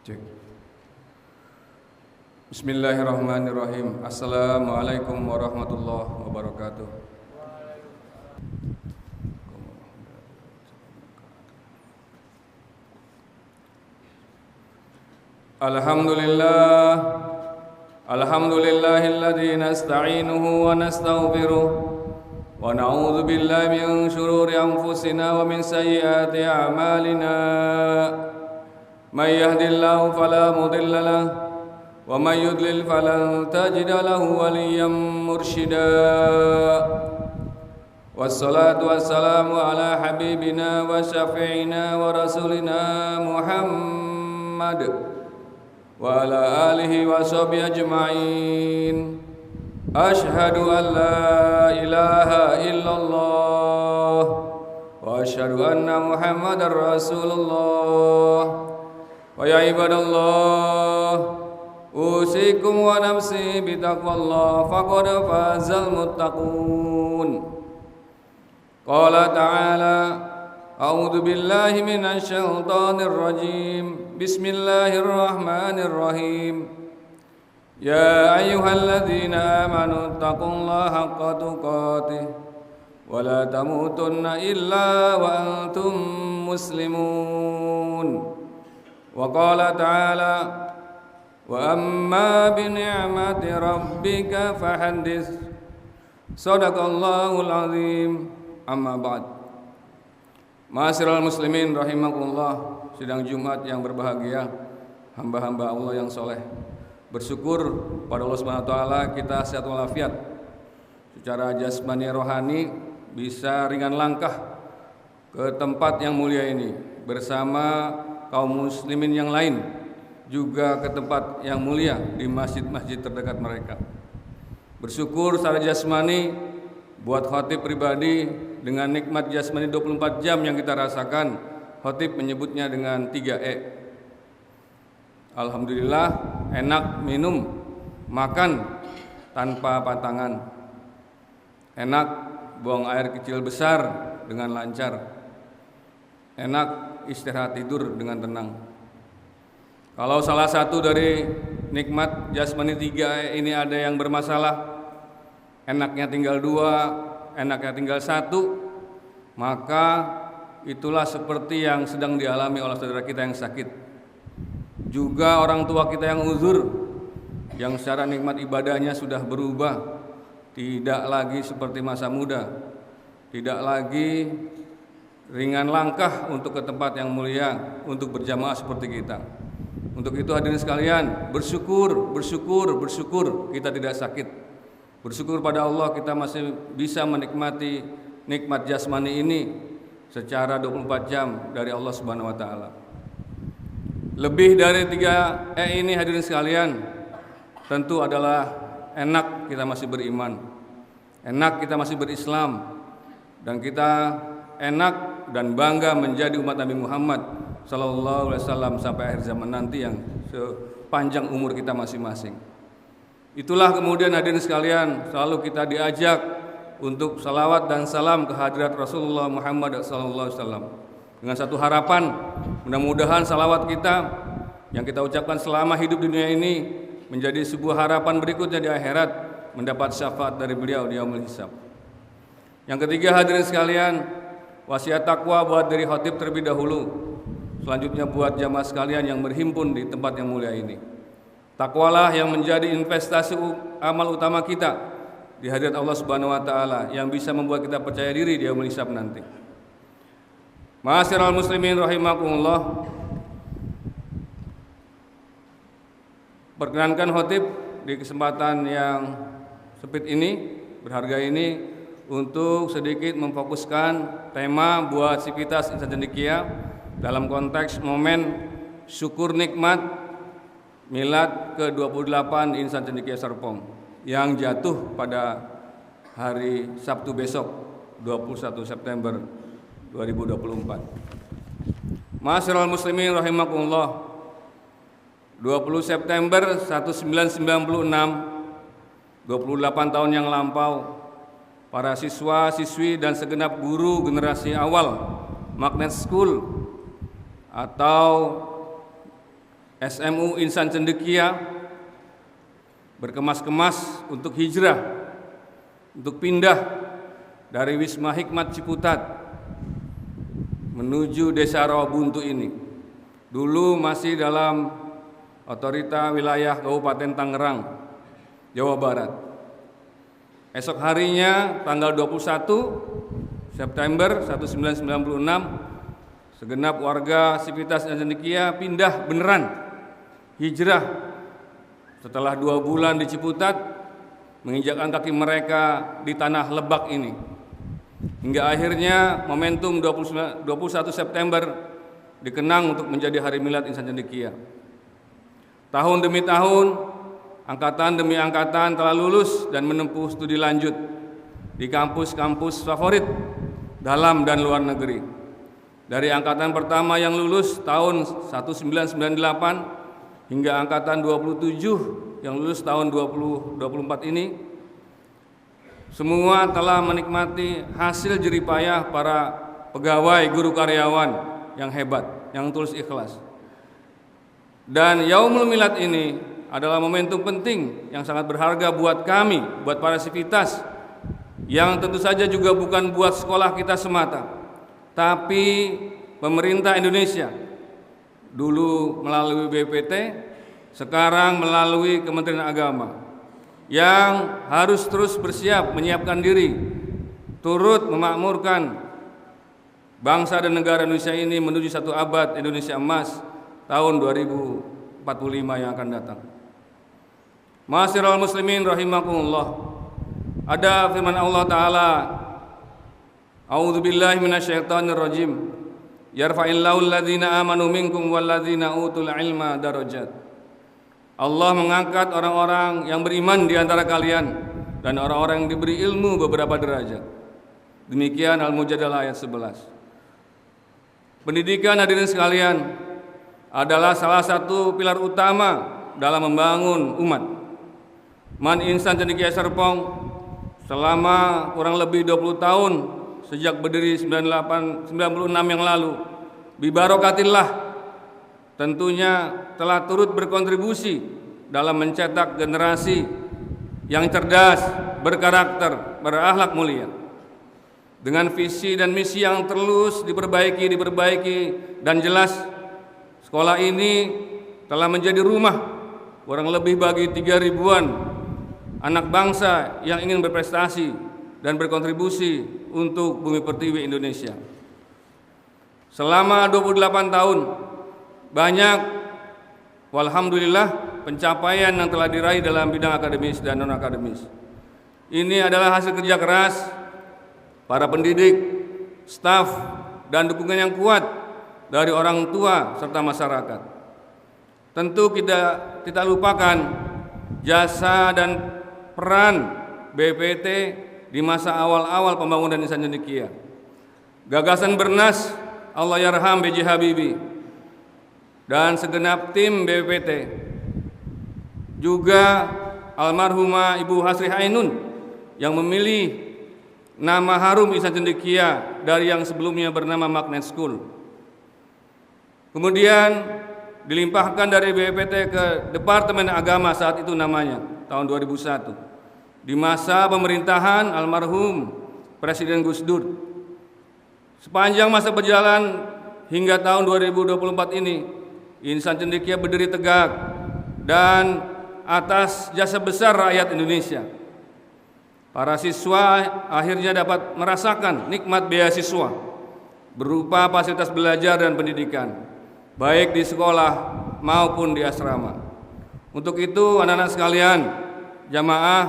Cek. Bismillahirrahmanirrahim. Assalamualaikum warahmatullahi wabarakatuh. Alhamdulillahilladzi nasta'inuhu wa nastaghfiruh wa na'udzu billahi min shururi anfusina wa min sayyiati a'malina. May yahdihillahu fala mudilla lahu wa may yudlil falan tajida lahu waliyyan mursyida. Wassalatu wassalamu ala habibina wa syafi'ina wa rasulina Muhammad wa ala alihi wa sahbihi ajma'in. Ashhadu an la ilaha illallah wa ashhadu anna Muhammadar Rasulullah. Wa ya ibadallah, usikum wa nafsi bitaqwallah faqad fazal muttaqun. Qala ta'ala, a'udzu billahi minasy syaithanir rajim. Bismillahirrahmanirrahim. Ya ayyuhalladzina amanu taqullaha haqqa tuqatih wa la tamutunna illa wa antum muslimun. Wa qala ta'ala, wa amma bi ni'mati rabbika fahaddits. Shadaqallahul azim. Amma ba'd. Ma'asyiral muslimin rahimakumullah, sidang Jumat yang berbahagia, hamba-hamba Allah yang soleh. Bersyukur pada Allah Subhanahu wa taala kita sehat walafiat. Secara jasmani rohani bisa ringan langkah ke tempat yang mulia ini bersama kaum muslimin yang lain, juga ke tempat yang mulia di masjid-masjid terdekat mereka. Bersyukur secara jasmani buat khatib pribadi dengan nikmat jasmani 24 jam yang kita rasakan. Khatib menyebutnya dengan 3E. Alhamdulillah, enak minum, makan tanpa patangan. Enak buang air kecil besar dengan lancar. Enak istirahat tidur dengan tenang. Kalau salah satu dari nikmat jasmani 3 ini ada yang bermasalah, enaknya tinggal 2, enaknya tinggal 1, maka itulah seperti yang sedang dialami oleh saudara kita yang sakit. Juga orang tua kita yang uzur, yang secara nikmat ibadahnya sudah berubah, tidak lagi seperti masa muda, tidak lagi ringan langkah untuk ke tempat yang mulia, untuk berjamaah seperti kita. Untuk itu hadirin sekalian, bersyukur kita tidak sakit. Bersyukur pada Allah kita masih bisa menikmati nikmat jasmani ini secara 24 jam dari Allah Subhanahu wa taala. Lebih dari 3E ini hadirin sekalian, tentu adalah enak kita masih beriman, enak kita masih berislam, dan kita enak dan bangga menjadi umat Nabi Muhammad sallallahu alaihi wasallam sampai akhir zaman nanti yang sepanjang umur kita masing-masing. Itulah kemudian hadirin sekalian, selalu kita diajak untuk salawat dan salam ke hadirat Rasulullah Muhammad sallallahu alaihi wasallam dengan satu harapan, mudah-mudahan salawat kita yang kita ucapkan selama hidup dunia ini menjadi sebuah harapan berikutnya di akhirat, mendapat syafaat dari beliau di yaumul hisab. Yang ketiga hadirin sekalian, wasiat takwa buat dari khatib terlebih dahulu, selanjutnya buat jamaah sekalian yang berhimpun di tempat yang mulia ini. Takwalah yang menjadi investasi amal utama kita di hadirat Allah Subhanahu wa taala yang bisa membuat kita percaya diri di yaumul hisab nanti. Ma'asyiral muslimin rahimakumullah, perkenankan khatib di kesempatan yang sempit ini, berharga ini, untuk sedikit memfokuskan tema buat Sivitas Insan Cendekia dalam konteks momen syukur nikmat milad ke-28 Insan Cendekia Serpong yang jatuh pada hari Sabtu besok 21 September 2024. Ma'asyiral muslimin rahimakumullah, 20 September 1996, 28 tahun yang lampau, para siswa-siswi dan segenap guru generasi awal Magnet School atau SMU Insan Cendekia berkemas-kemas untuk hijrah, untuk pindah dari Wisma Hikmat Ciputat menuju Desa Rawabuntu ini. Dulu masih dalam otorita wilayah Kabupaten Tangerang, Jawa Barat. Esok harinya tanggal 21 September 1996, segenap warga Sivitas Insan Cendekia pindah beneran, hijrah setelah 2 bulan di Ciputat, menginjakkan kaki mereka di tanah Lebak ini. Hingga akhirnya momentum 21 September dikenang untuk menjadi Hari Milad Insan Cendekia. Tahun demi tahun, angkatan demi angkatan telah lulus dan menempuh studi lanjut di kampus-kampus favorit dalam dan luar negeri. Dari angkatan pertama yang lulus tahun 1998 hingga angkatan 27 yang lulus tahun 2024 ini, semua telah menikmati hasil jerih payah para pegawai, guru, karyawan yang hebat, yang tulus ikhlas. Dan Yaumul Milad ini adalah momentum penting yang sangat berharga buat kami, buat para sivitas, yang tentu saja juga bukan buat sekolah kita semata, tapi pemerintah Indonesia, dulu melalui BPT, sekarang melalui Kementerian Agama, yang harus terus bersiap menyiapkan diri turut memakmurkan bangsa dan negara Indonesia ini menuju satu abad Indonesia emas tahun 2045 yang akan datang. Ma'asyiral muslimin rahimakumullah. Ada firman Allah Ta'ala, A'udzubillahi minasyaitonirrajim. Yarfa'illahu alladhina amanu minkum walladhina utul ilma darajat. Allah mengangkat orang-orang yang beriman di antara kalian dan orang-orang yang diberi ilmu beberapa derajat. Demikian Al-Mujadalah ayat 11. Pendidikan, hadirin sekalian, adalah salah satu pilar utama dalam membangun umat. Man Insan Cendekia Serpong selama kurang lebih 20 tahun sejak berdiri 96 yang lalu, bibarokatillah, tentunya telah turut berkontribusi dalam mencetak generasi yang cerdas, berkarakter, berakhlak mulia. Dengan visi dan misi yang terus diperbaiki dan jelas, sekolah ini telah menjadi rumah kurang lebih bagi 3.000-an anak bangsa yang ingin berprestasi dan berkontribusi untuk bumi pertiwi Indonesia. Selama 28 tahun, banyak walhamdulillah pencapaian yang telah diraih dalam bidang akademis dan non-akademis. Ini adalah hasil kerja keras para pendidik, staf, dan dukungan yang kuat dari orang tua serta masyarakat. Tentu kita lupakan jasa dan peran BPT di masa awal-awal pembangunan Insan Cendekia. Gagasan Bernas Allahyarham B.J. Habibie dan segenap tim BPT, juga almarhumah Ibu Hasri Ainun yang memilih nama harum Insan Cendekia dari yang sebelumnya bernama Magnet School. Kemudian dilimpahkan dari BPT ke Departemen Agama saat itu namanya, tahun 2001, di masa pemerintahan almarhum Presiden Gus Dur. Sepanjang masa berjalan hingga tahun 2024 ini, Insan Cendekia berdiri tegak dan atas jasa besar rakyat Indonesia. Para siswa akhirnya dapat merasakan nikmat beasiswa berupa fasilitas belajar dan pendidikan, baik di sekolah maupun di asrama. Untuk itu, anak-anak sekalian, jamaah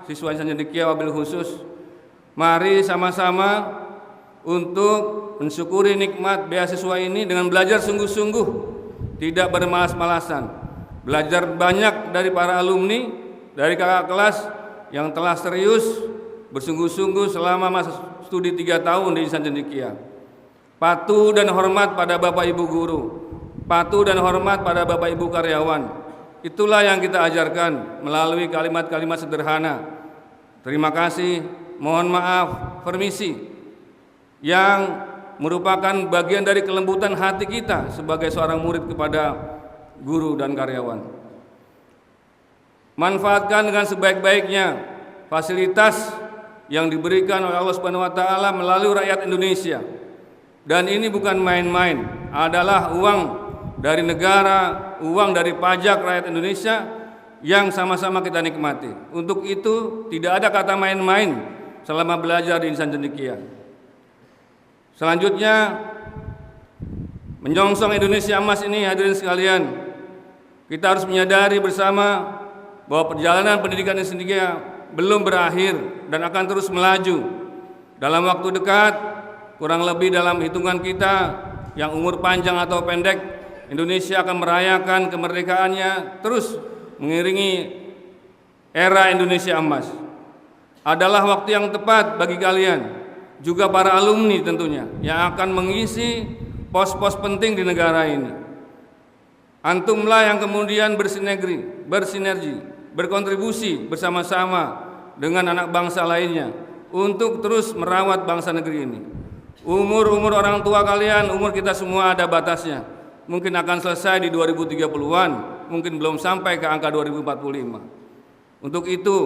siswa Insan Cendekia wabil khusus, mari sama-sama untuk mensyukuri nikmat beasiswa ini dengan belajar sungguh-sungguh, tidak bermalas-malasan. Belajar banyak dari para alumni, dari kakak kelas yang telah serius bersungguh-sungguh selama masa studi 3 tahun di Insan Cendekia. Patuh dan hormat pada Bapak Ibu guru, patuh dan hormat pada Bapak Ibu karyawan. Itulah yang kita ajarkan melalui kalimat-kalimat sederhana. Terima kasih, mohon maaf, permisi, yang merupakan bagian dari kelembutan hati kita sebagai seorang murid kepada guru dan karyawan. Manfaatkan dengan sebaik-baiknya fasilitas yang diberikan oleh Allah Subhanahu wa taala melalui rakyat Indonesia. Dan ini bukan main-main, adalah uang dari negara, uang dari pajak rakyat Indonesia yang sama-sama kita nikmati. Untuk itu tidak ada kata main-main selama belajar di Insan Cendekia. Selanjutnya, menyongsong Indonesia Emas ini, hadirin sekalian, kita harus menyadari bersama bahwa perjalanan pendidikan Insan Cendekia belum berakhir dan akan terus melaju. Dalam waktu dekat, kurang lebih dalam hitungan kita yang umur panjang atau pendek, Indonesia akan merayakan kemerdekaannya terus mengiringi era Indonesia Emas. Adalah waktu yang tepat bagi kalian, juga para alumni tentunya, yang akan mengisi pos-pos penting di negara ini. Antumlah yang kemudian bersinergi, berkontribusi bersama-sama dengan anak bangsa lainnya untuk terus merawat bangsa negeri ini. Umur orang tua kalian, umur kita semua ada batasnya. Mungkin akan selesai di 2030-an, mungkin belum sampai ke angka 2045. Untuk itu,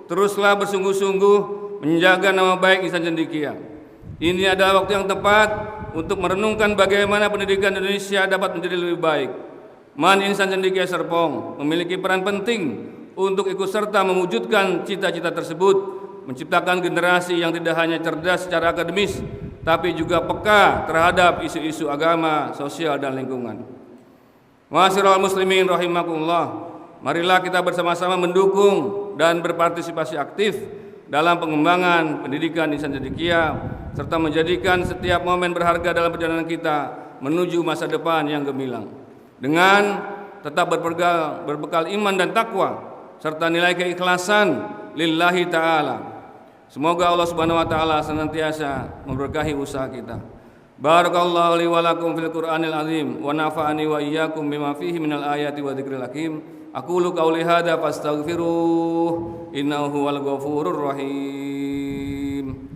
teruslah bersungguh-sungguh menjaga nama baik Insan Cendekia. Ini adalah waktu yang tepat untuk merenungkan bagaimana pendidikan Indonesia dapat menjadi lebih baik. Man Insan Cendekia Serpong memiliki peran penting untuk ikut serta mewujudkan cita-cita tersebut, menciptakan generasi yang tidak hanya cerdas secara akademis, tapi juga peka terhadap isu-isu agama, sosial, dan lingkungan. Ma'asyiral muslimin rahimakumullah, marilah kita bersama-sama mendukung dan berpartisipasi aktif dalam pengembangan pendidikan Insan Cendekia, serta menjadikan setiap momen berharga dalam perjalanan kita menuju masa depan yang gemilang. Dengan tetap berbekal iman dan takwa, serta nilai keikhlasan lillahi ta'ala. Semoga Allah Subhanahu wa taala senantiasa memberkahi usaha kita. Barakallahu li wa lakum fil Qur'anil azim wa nafa'ani wa iyyakum bima fihi minal ayati wa dzikril hakim. Aqulu qauli hadza fastaghfiruh innahu huwal ghafurur rahim.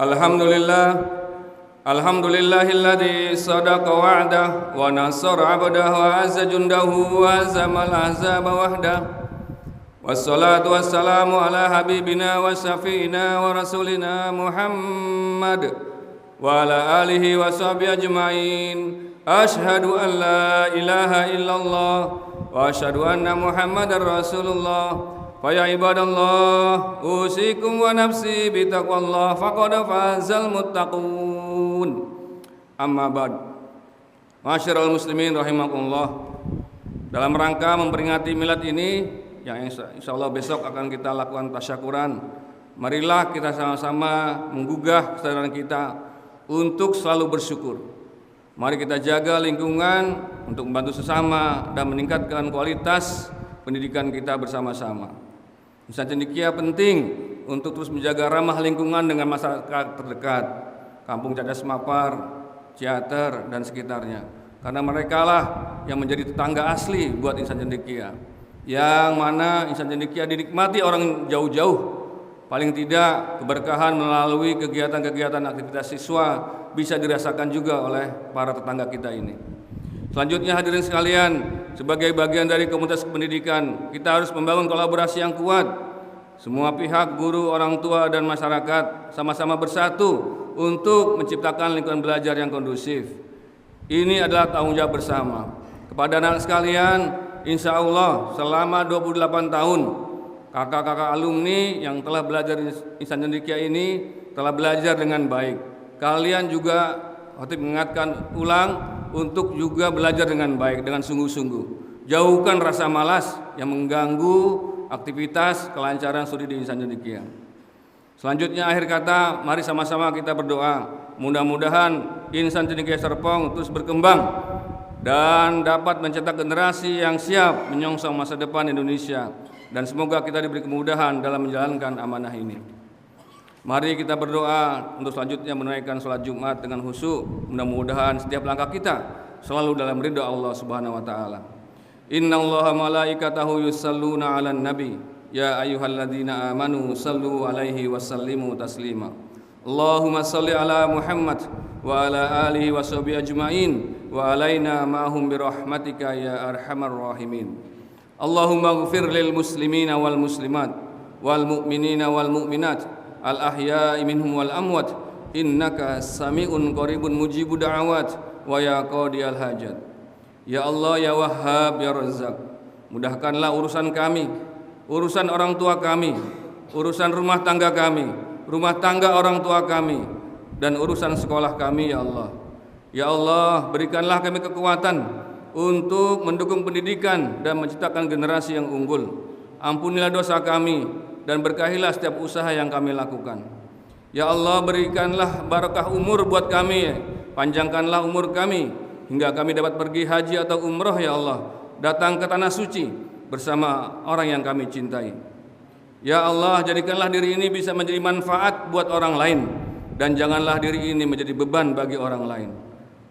Alhamdulillahilladzi sadaqa wa'dah wa nasara 'abdahu wa azza jundahu wa zamal ahzaba wahdah. Wassalatu wassalamu ala habibina wa syafi'ina wa rasulina Muhammad wa ala alihi wa sahbihi ajma'in. Asyhadu an la ilaha illallah wa asyhadu anna Muhammadar Rasulullah. Faya ibadallah, usikum wa nafsi bitaqwallah faqad fazal muttaqun. Amma ba'd. Ma'asyiral muslimin rahimakumullah. Dalam rangka memperingati milad ini yang insyaallah besok akan kita lakukan tasyakuran, marilah kita sama-sama menggugah kesadaran kita untuk selalu bersyukur. Mari kita jaga lingkungan untuk membantu sesama dan meningkatkan kualitas pendidikan kita bersama-sama. Insan Cendekia penting untuk terus menjaga ramah lingkungan dengan masyarakat terdekat, Kampung Cadas Mapar, Ciater, dan sekitarnya. Karena merekalah yang menjadi tetangga asli buat Insan Cendekia, yang mana Insan Cendekia dinikmati orang jauh-jauh. Paling tidak keberkahan melalui kegiatan-kegiatan aktivitas siswa bisa dirasakan juga oleh para tetangga kita ini. Selanjutnya hadirin sekalian, sebagai bagian dari komunitas pendidikan, kita harus membangun kolaborasi yang kuat. Semua pihak, guru, orang tua, dan masyarakat sama-sama bersatu untuk menciptakan lingkungan belajar yang kondusif. Ini adalah tanggung jawab bersama. Kepada anak sekalian, insya Allah selama 28 tahun, kakak-kakak alumni yang telah belajar di Insan Cendekia ini telah belajar dengan baik. Kalian juga harus mengingatkan ulang untuk juga belajar dengan baik, dengan sungguh-sungguh. Jauhkan rasa malas yang mengganggu aktivitas kelancaran studi di Insan Cendekia. Selanjutnya akhir kata, mari sama-sama kita berdoa. Mudah-mudahan Insan Cendekia Serpong terus berkembang dan dapat mencetak generasi yang siap menyongsong masa depan Indonesia. Dan semoga kita diberi kemudahan dalam menjalankan amanah ini. Mari kita berdoa untuk selanjutnya menunaikan sholat Jumat dengan khusyuk. Mudah-mudahan setiap langkah kita selalu dalam ridha Allah Subhanahu wa taala. Innallaha malaikatahu yusalluna 'alan nabi ya ayyuhalladzina amanu sallu 'alaihi wa sallimu taslima. Allahumma salli ala Muhammad wa ala alihi wa sahbihi ajmain wa alaina ma'hum bi rahmatika ya arhamar rahimin. Allahumma ighfir lil muslimina wal muslimat wal mu'minina wal mu'minat al ahya'i minhum wal amwat innaka sami'un qaribun mujibud da'awat wa ya qadiyal hajat. Ya Allah ya Wahhab ya Razzaq, mudahkanlah urusan kami, urusan orang tua kami, urusan rumah tangga kami, rumah tangga orang tua kami, dan urusan sekolah kami ya Allah. Ya Allah, berikanlah kami kekuatan untuk mendukung pendidikan dan menciptakan generasi yang unggul. Ampunilah dosa kami dan berkahilah setiap usaha yang kami lakukan. Ya Allah, berikanlah barakah umur buat kami, panjangkanlah umur kami hingga kami dapat pergi haji atau umrah ya Allah, datang ke tanah suci bersama orang yang kami cintai. Ya Allah, jadikanlah diri ini bisa menjadi manfaat buat orang lain dan janganlah diri ini menjadi beban bagi orang lain.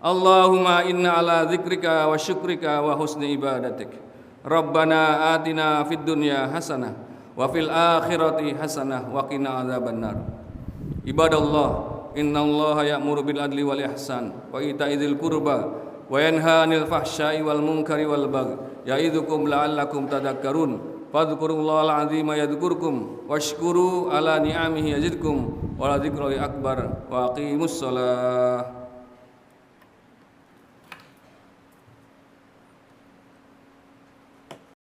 Allahumma inna ala dzikrika wa syukrika wa husni ibadatik. Rabbana atina fid dunya hasanah wa fil akhirati hasanah wa qina adzabannar. Ibadallah, innallaha ya'muru bil adli wal ihsan wa ita'i dzil qurba wa yanha 'anil fahsya'i wal munkari wal baghi ya'idzukum la'allakum tadhakkarun. Fadhkurullahal 'azima yadhkurkum washkuru ala ni'amihi yazidkum wa la dzikra akbar wa aqimus shalah.